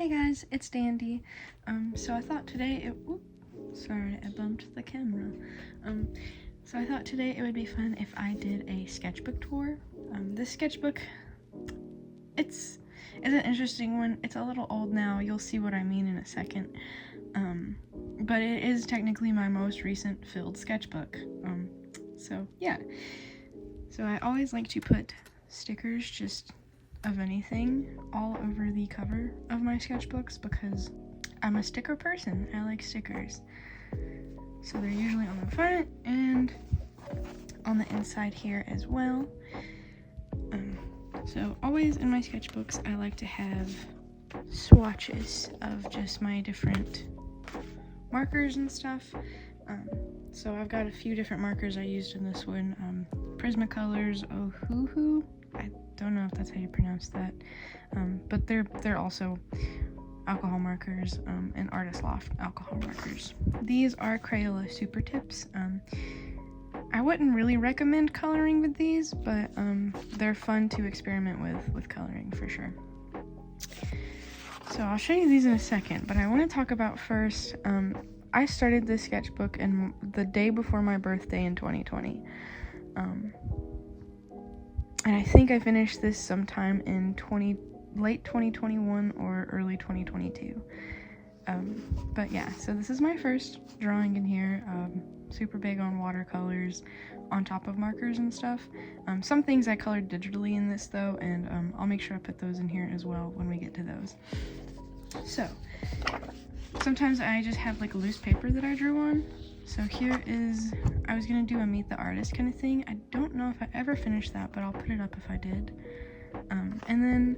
Hey guys, it's Dandy. So I thought today sorry, I bumped the camera. So I thought today it would be fun if I did a sketchbook tour. This sketchbook, it's an interesting one. It's a little old now. You'll see what I mean in a second. But it is technically my most recent filled sketchbook. So yeah. So I always like to put stickers just of anything all over the cover of my sketchbooks because I'm a sticker person. I like stickers. So they're usually on the front and on the inside here as well. So always in my sketchbooks I like to have swatches of just my different markers and stuff. So I've got a few different markers I used in this one. Prismacolors Ohuhu. I don't know if that's how you pronounce that, but they're also alcohol markers, and Artist Loft alcohol markers. These are Crayola Super Tips. I wouldn't really recommend coloring with these, but they're fun to experiment with coloring for sure. So I'll show you these in a second, but I want to talk about first, I started this sketchbook in the day before my birthday in 2020. And I think I finished this sometime in late 2021 or early 2022. But yeah, so this is my first drawing in here. Super big on watercolors on top of markers and stuff. Some things I colored digitally in this though, and I'll make sure I put those in here as well when we get to those. So, sometimes I just have like loose paper that I drew on. So here is, I was gonna do a meet the artist kind of thing. I don't know if I ever finished that, but I'll put it up if I did. And then,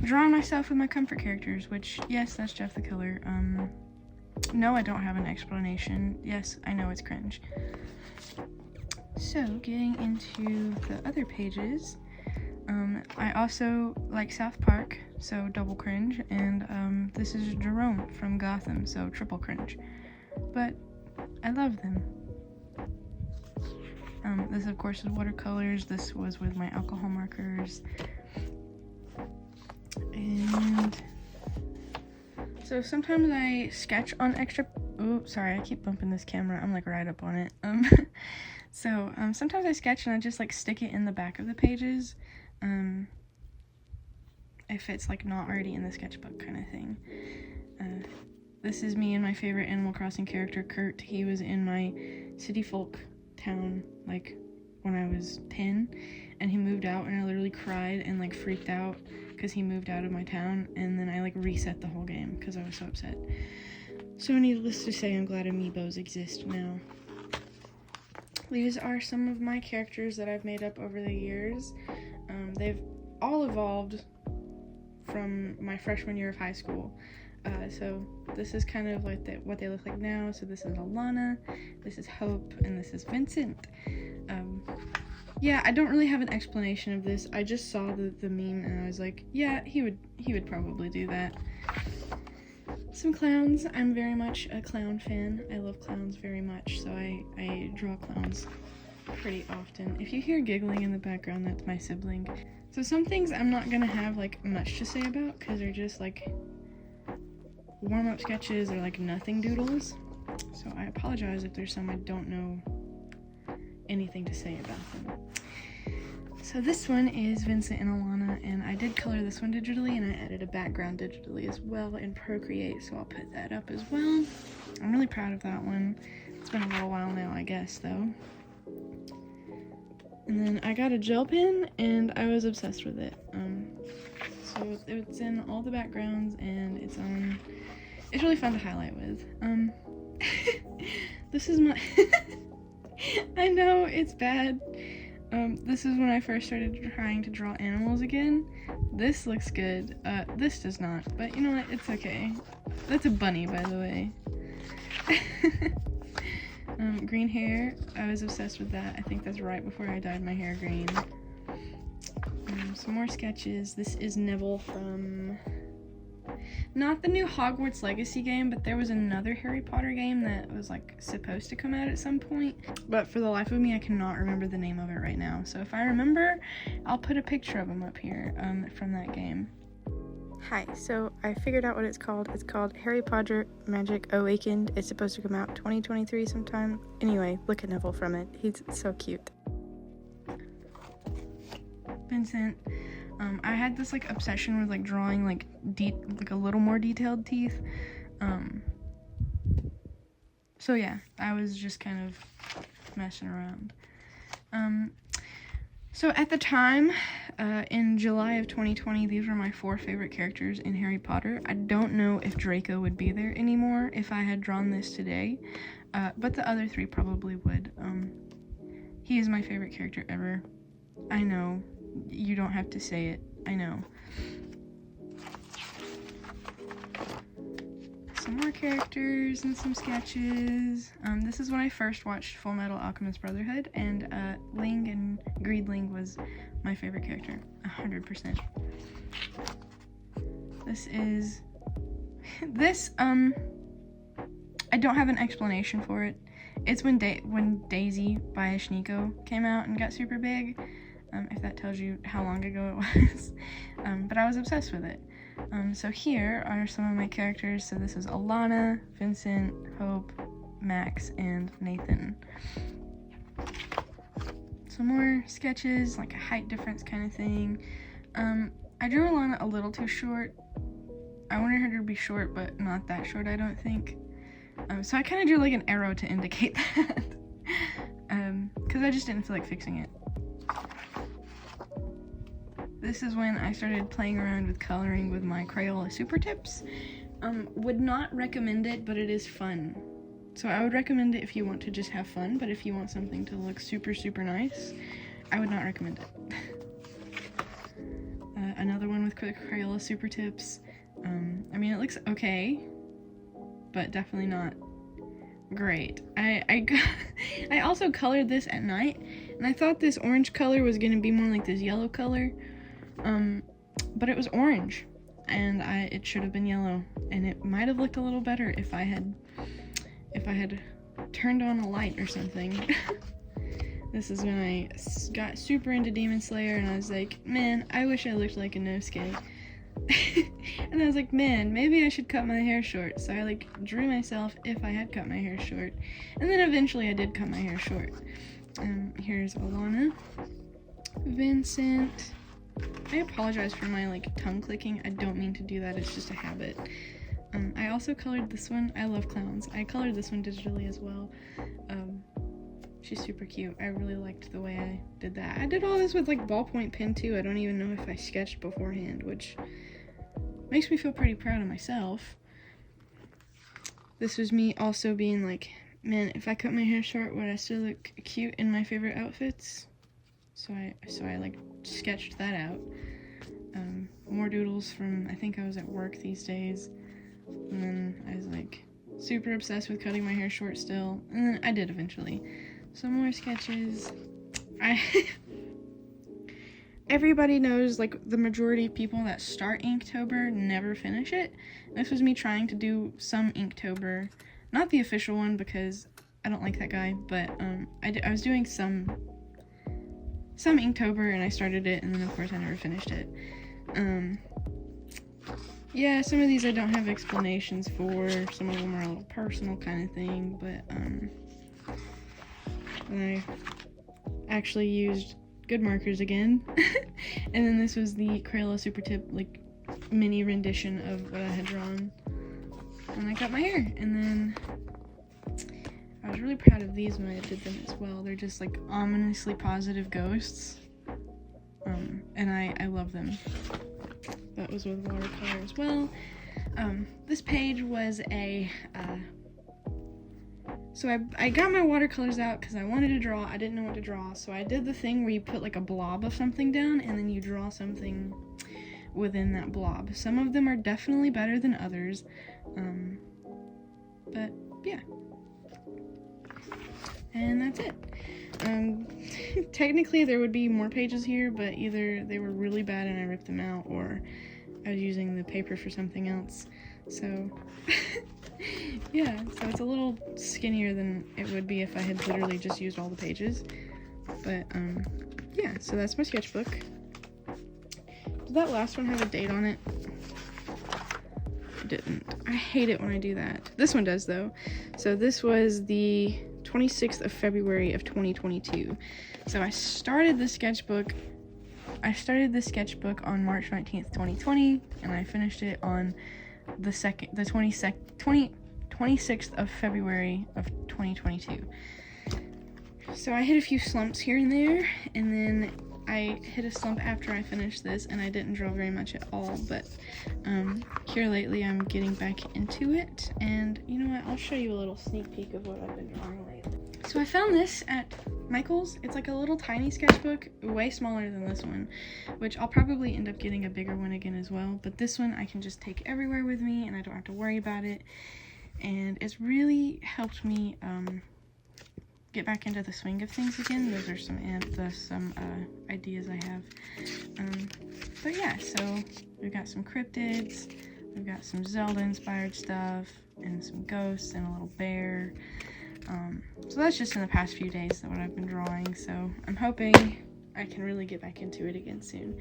drawing myself with my comfort characters, which, yes, that's Jeff the Killer. No, I don't have an explanation. Yes, I know it's cringe. So, getting into the other pages, I also like South Park, so double cringe, and this is Jerome from Gotham, so triple cringe. But I love them. This of course is watercolors. This was with my alcohol markers. And so sometimes I sketch on extra, sorry, I keep bumping this camera. I'm like right up on it. So sometimes I sketch and I just like stick it in the back of the pages. If it's like not already in the sketchbook kind of thing. This is me and my favorite Animal Crossing character, Kurt. He was in my city folk town, like, when I was 10, and he moved out, and I literally cried and, like, freaked out because he moved out of my town, and then I, like, reset the whole game because I was so upset. So needless to say, I'm glad amiibos exist now. These are some of my characters that I've made up over the years. They've all evolved from my freshman year of high school. So this is kind of like what they look like now. So this is Alana, this is Hope, and this is Vincent. Yeah, I don't really have an explanation of this. I just saw the meme and I was like, yeah, he would probably do that. Some clowns. I'm very much a clown fan. I love clowns very much, so I draw clowns pretty often. If you hear giggling in the background, that's my sibling. So some things I'm not gonna have like much to say about because they're just like warm-up sketches or like nothing doodles, so I apologize if there's some I don't know anything to say about them. So this one is Vincent and Alana, and I did color this one digitally and I added a background digitally as well in Procreate, so I'll put that up as well. I'm really proud of that one. It's been a little while now, I guess, though. And then I got a gel pen and I was obsessed with it. So it's in all the backgrounds and it's really fun to highlight with. This is my I know it's bad. This is when I first started trying to draw animals again. This looks good. This does not, but you know what? It's okay. That's a bunny, by the way. Green hair. I was obsessed with that. I think that's right before I dyed my hair green. Some more sketches. This is Neville from not the new Hogwarts Legacy game, but there was another Harry Potter game that was like supposed to come out at some point, but for the life of me I cannot remember the name of it right now. So if I remember, I'll put a picture of him up here from that game. Hi, so I figured out what it's called. It's called Harry Potter Magic Awakened. It's supposed to come out 2023 sometime. Anyway, look at Neville from it. He's so cute. Vincent. I had this like obsession with like drawing like a little more detailed teeth. So yeah, I was just kind of messing around. So at the time, in July of 2020, these were my 4 favorite characters in Harry Potter. I don't know if Draco would be there anymore if I had drawn this today, but the other 3 probably would. He is my favorite character ever. I know, you don't have to say it, I know. Some more characters and some sketches. This is when I first watched Full Metal Alchemist Brotherhood, and Ling and Greedling was my favorite character, 100%. This I don't have an explanation for it. It's when Daisy by Ashniko came out and got super big, if that tells you how long ago it was. But I was obsessed with it. So here are some of my characters. So this is Alana, Vincent, Hope, Max, and Nathan. Some more sketches, like a height difference kind of thing. I drew Alana a little too short. I wanted her to be short, but not that short, I don't think. So I kind of drew like an arrow to indicate that. Because I just didn't feel like fixing it. This is when I started playing around with coloring with my Crayola Super Tips. Would not recommend it, but it is fun. So I would recommend it if you want to just have fun, but if you want something to look super, super nice, I would not recommend it. Another one with Crayola Super Tips. I mean, it looks okay, but definitely not great. I also colored this at night, and I thought this orange color was going to be more like this yellow color. But it was orange, and it should have been yellow, and it might have looked a little better if I had turned on a light or something. This is when I got super into Demon Slayer, and I was like, man, I wish I looked like Inosuke. And I was like, man, maybe I should cut my hair short. So I like drew myself if I had cut my hair short, and then eventually I did cut my hair short. Here's Alana, Vincent. I apologize for my like tongue clicking. I don't mean to do that, it's just a habit. I also colored this one. I love clowns. I colored this one digitally as well. She's super cute. I really liked the way I did that. I did all this with like ballpoint pen too. I don't even know if I sketched beforehand, which makes me feel pretty proud of myself. This was me also being like, man, if I cut my hair short, would I still look cute in my favorite outfits? So I like sketched that out. More doodles from, I think I was at work these days, and then I was like super obsessed with cutting my hair short still, and then I did eventually. Some more sketches. Everybody knows like the majority of people that start Inktober never finish it. This was me trying to do some Inktober, not the official one because I don't like that guy, but I was doing some Inktober, and I started it, and then of course I never finished it. Yeah, some of these I don't have explanations for. Some of them are a little personal kind of thing, but I actually used good markers again. And then this was the Crayola Super Tip like mini rendition of what I had drawn when I cut my hair. And then I was really proud of these when I did them as well. They're just like ominously positive ghosts, and I love them. That was with watercolor as well. This page was so I got my watercolors out because I wanted to draw. I didn't know what to draw, so I did the thing where you put like a blob of something down and then you draw something within that blob. Some of them are definitely better than others, but yeah. And that's it. Technically there would be more pages here, but either they were really bad and I ripped them out, or I was using the paper for something else. So yeah, so it's a little skinnier than it would be if I had literally just used all the pages. But yeah, so that's my sketchbook. Did that last one have a date on it? didn't. I hate it when I do that. This one does though. So this was the 26th of February of 2022. So I started the sketchbook on March 19th, 2020, and I finished it on the 26th of February of 2022. So I hit a few slumps here and there, and then I hit a slump after I finished this, and I didn't draw very much at all, but here lately I'm getting back into it, and you know what, I'll show you a little sneak peek of what I've been drawing lately. So I found this at Michael's. It's like a little tiny sketchbook, way smaller than this one, which I'll probably end up getting a bigger one again as well, but this one I can just take everywhere with me, and I don't have to worry about it, and it's really helped me get back into the swing of things again. Those are some ideas I have. But yeah, so we've got some cryptids, we've got some Zelda-inspired stuff, and some ghosts, and a little bear. So that's just in the past few days that what I've been drawing, so I'm hoping I can really get back into it again soon.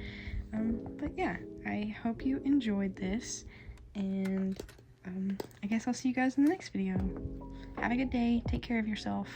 But yeah, I hope you enjoyed this, and I guess I'll see you guys in the next video. Have a good day, take care of yourself.